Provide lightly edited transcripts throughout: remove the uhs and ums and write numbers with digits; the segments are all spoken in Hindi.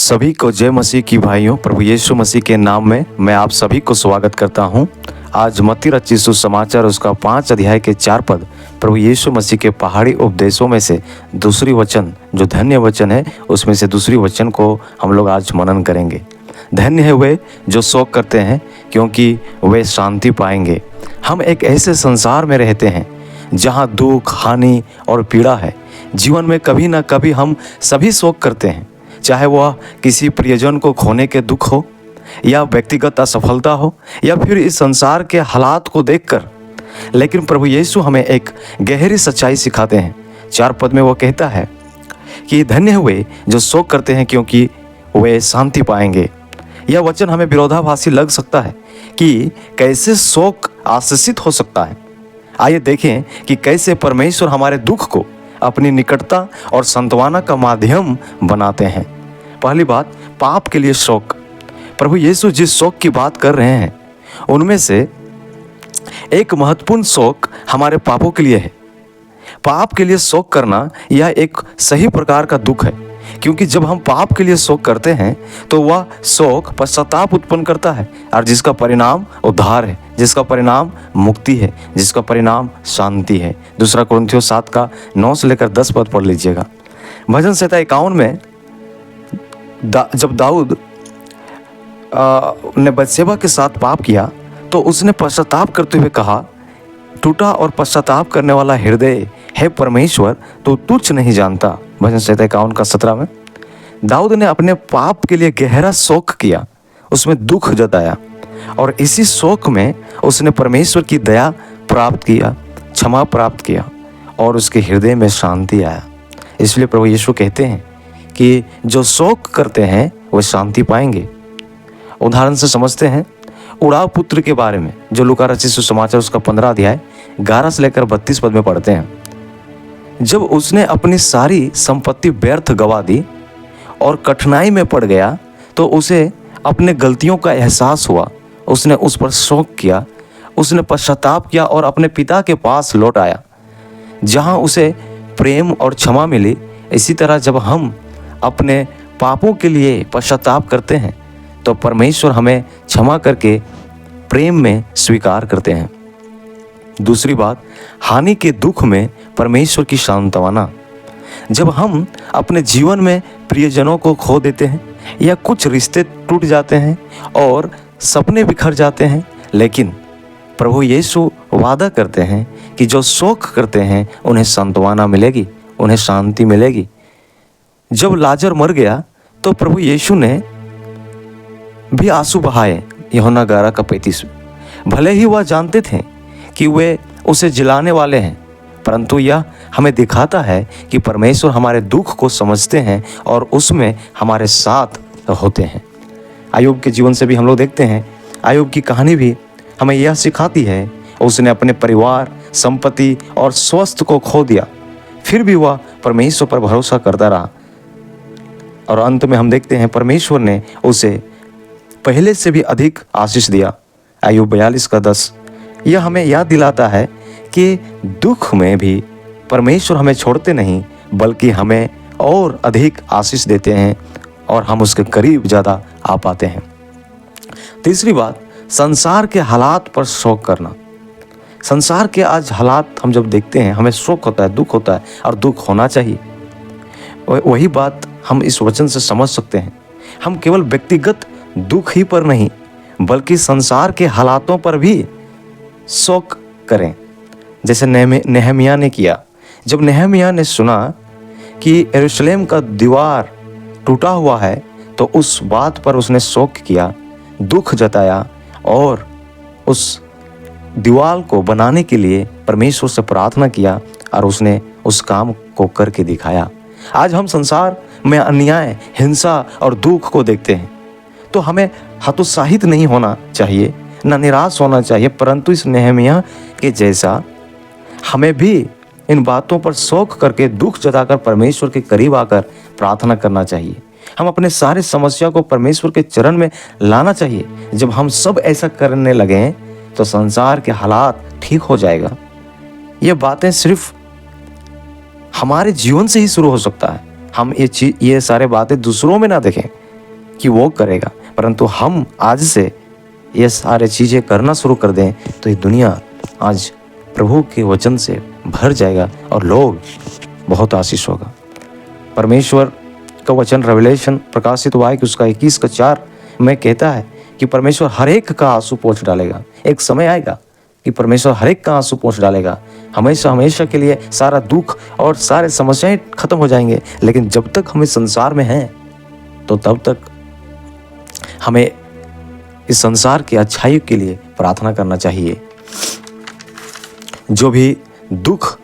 सभी को जय मसीह की भाइयों। प्रभु यीशु मसीह के नाम में मैं आप सभी को स्वागत करता हूं। आज मत्ती रचित सुसमाचार उसका 5 अध्याय के 4 पद प्रभु यीशु मसीह के पहाड़ी उपदेशों में से दूसरी वचन जो धन्य वचन है उसमें से दूसरी वचन को हम लोग आज मनन करेंगे। धन्य है वे जो शोक करते हैं क्योंकि वे शांति पाएंगे। हम एक ऐसे संसार में रहते हैं जहाँ दुख, हानि और पीड़ा है। जीवन में कभी ना कभी हम सभी शोक करते हैं, चाहे वह किसी प्रियजन को खोने के दुख हो या व्यक्तिगत असफलता हो या फिर इस संसार के हालात को देखकर। लेकिन प्रभु यीशु हमें एक गहरी सच्चाई सिखाते हैं। 4 पद में वो कहता है कि धन्य हुए जो शोक करते हैं क्योंकि वे शांति पाएंगे। यह वचन हमें विरोधाभासी लग सकता है कि कैसे शोक आशीषित हो सकता है। आइए देखें कि कैसे परमेश्वर हमारे दुख को अपनी निकटता और सांत्वना का माध्यम बनाते हैं। पहली बात, पाप के लिए शोक। प्रभु यीशु जिस शोक की बात कर रहे हैं उनमें से एक महत्वपूर्ण शोक हमारे पापों के लिए है। पाप के लिए शोक करना यह एक सही प्रकार का दुख है, क्योंकि जब हम पाप के लिए शोक करते हैं तो वह शोक पश्चाताप उत्पन्न करता है और जिसका परिणाम उद्धार है, जिसका परिणाम मुक्ति है, जिसका परिणाम शांति है। 2 कुरिन्थियों 7 का 9 से लेकर 10 पद पढ़ लीजिएगा। भजन संहिता 51 में जब दाऊद ने बत्शेबा के साथ पाप किया तो उसने पश्चाताप करते हुए कहा, टूटा और पश्चाताप करने वाला हृदय है परमेश्वर तो तुच्छ नहीं जानता। भजन संहिता 51 का 17 में दाऊद ने अपने पाप के लिए गहरा शोक किया, उसमें दुख जताया और इसी शोक में उसने परमेश्वर की दया प्राप्त किया, क्षमा प्राप्त किया और उसके हृदय में शांति आया। इसलिए प्रभु यीशु कहते हैं कि जो शोक करते हैं वो शांति पाएंगे। उदाहरण से समझते हैं उड़ाव पुत्र के बारे में, जो लूका रचित सुसमाचार उसका 15 अध्याय 11 से लेकर 32 पद में पढ़ते हैं। जब उसने अपनी सारी संपत्ति व्यर्थ गवा दी और कठिनाई में पड़ गया तो उसे अपने गलतियों का एहसास हुआ। उसने उस पर शोक किया, उसने पश्चाताप किया और अपने पिता के पास लौट आया जहां उसे प्रेम और क्षमा मिली। इसी तरह जब हम अपने पापों के लिए पश्चाताप करते हैं तो परमेश्वर हमें क्षमा करके प्रेम में स्वीकार करते हैं। दूसरी बात, हानि के दुख में परमेश्वर की सांत्वना। जब हम अपने जीवन में प्रियजनों को खो देते हैं या कुछ रिश्ते टूट जाते हैं और सपने बिखर जाते हैं, लेकिन प्रभु यीशु वादा करते हैं कि जो शोक करते हैं उन्हें सांत्वना मिलेगी, उन्हें शांति मिलेगी। जब लाजर मर गया तो प्रभु यीशु ने भी आंसू बहाए, यूहन्ना 11 का 35। भले ही वह जानते थे कि वे उसे जिलाने वाले हैं, परंतु यह हमें दिखाता है कि परमेश्वर हमारे दुख को समझते हैं और उसमें हमारे साथ होते हैं। अय्यूब के जीवन से भी हम लोग देखते हैं, अय्यूब की कहानी भी हमें यह सिखाती है, उसने अपने परिवार, संपत्ति और स्वास्थ्य को खो दिया, फिर भी वह परमेश्वर पर भरोसा करता रहा और अंत में हम देखते हैं परमेश्वर ने उसे पहले से भी अधिक आशीष दिया। अय्यूब 42 का 10। यह हमें याद दिलाता है कि दुख में भी परमेश्वर हमें छोड़ते नहीं, बल्कि हमें और अधिक आशीष देते हैं और हम उसके करीब ज़्यादा आ पाते हैं। तीसरी बात, संसार के हालात पर शोक करना। संसार के आज हालात हम जब देखते हैं हमें शोक होता है, दुख होता है और दुख होना चाहिए। वही बात हम इस वचन से समझ सकते हैं। हम केवल व्यक्तिगत दुख ही पर नहीं बल्कि संसार के हालातों पर भी शोक करें, जैसे नेहमिया ने किया। जब नेहमिया ने सुना कि यरूशलेम का दीवार टूटा हुआ है तो उस बात पर उसने शोक किया, दुख जताया और उस दीवार को बनाने के लिए परमेश्वर से प्रार्थना किया और उसने उस काम को करके दिखाया। आज हम संसार में अन्याय, हिंसा और दुख को देखते हैं तो हमें हतोत्साहित नहीं होना चाहिए, ना निराश होना चाहिए, परंतु इस नेहमिया के जैसा हमें भी इन बातों पर शोक करके दुख जताकर परमेश्वर के करीब आकर प्रार्थना करना चाहिए। हम अपने सारे समस्या को परमेश्वर के चरण में लाना चाहिए। जब हम सब ऐसा करने लगें तो संसार के हालात ठीक हो जाएगा। ये बातें सिर्फ हमारे जीवन से ही शुरू हो सकता है। हम ये सारे बातें दूसरों में ना देखें, कि वो करेगा, परंतु हम आज से ये सारे चीज़ें करना शुरू कर दें तो ये दुनिया आज प्रभु के वचन से भर जाएगा और लोग बहुत आशीष होगा। परमेश्वर का वचन रेवलेशन प्रकाशित हुआ है कि उसका 21:4 में कहता है कि परमेश्वर हर एक का आंसू पोंछ डालेगा। एक समय आएगा कि परमेश्वर हर एक का आंसू पोंछ डालेगा, हमेशा हमेशा के लिए सारा दुख और सारे समस्याएं खत्म हो जाएंगे। लेकिन जब तक हम इस संसार में हैं तो तब तक हमें इस संसार की अच्छाई के लिए प्रार्थना करना चाहिए। जो भी दुख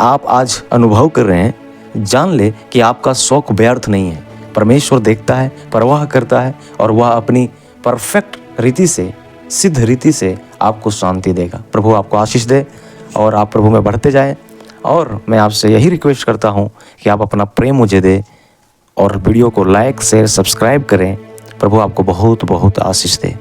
आप आज अनुभव कर रहे हैं, जान ले कि आपका शौक व्यर्थ नहीं है। परमेश्वर देखता है, परवाह करता है और वह अपनी परफेक्ट रीति से, सिद्ध रीति से आपको शांति देगा। प्रभु आपको आशीष दे और आप प्रभु में बढ़ते जाएं। और मैं आपसे यही रिक्वेस्ट करता हूँ कि आप अपना प्रेम मुझे दे और वीडियो को लाइक, शेयर, सब्सक्राइब करें। प्रभु आपको बहुत बहुत आशीष दे।